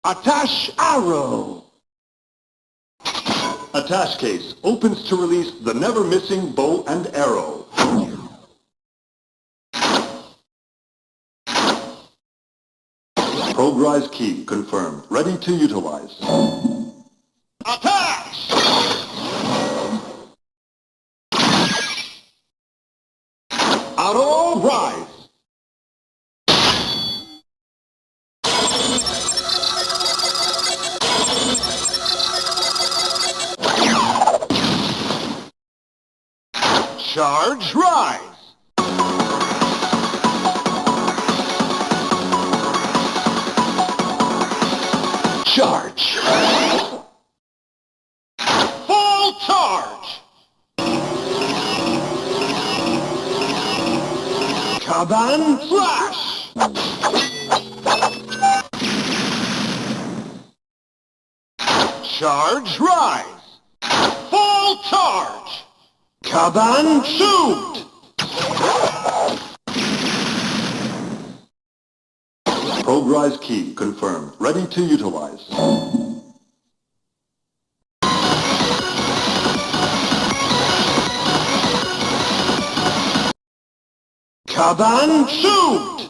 Attache arrow. Attache case opens to release the never-missing bow and arrow. Progrise key confirmed. Ready to utilize. Attache! Auto rise. Charge rise. Charge. Full charge. Kamen flash. Charge rise. Full charge. Kamen shoot. Progrise key confirmed. Ready to utilize. Kamen shoot.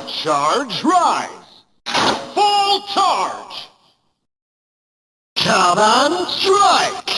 Charge rise. Full charge. Kamen strike.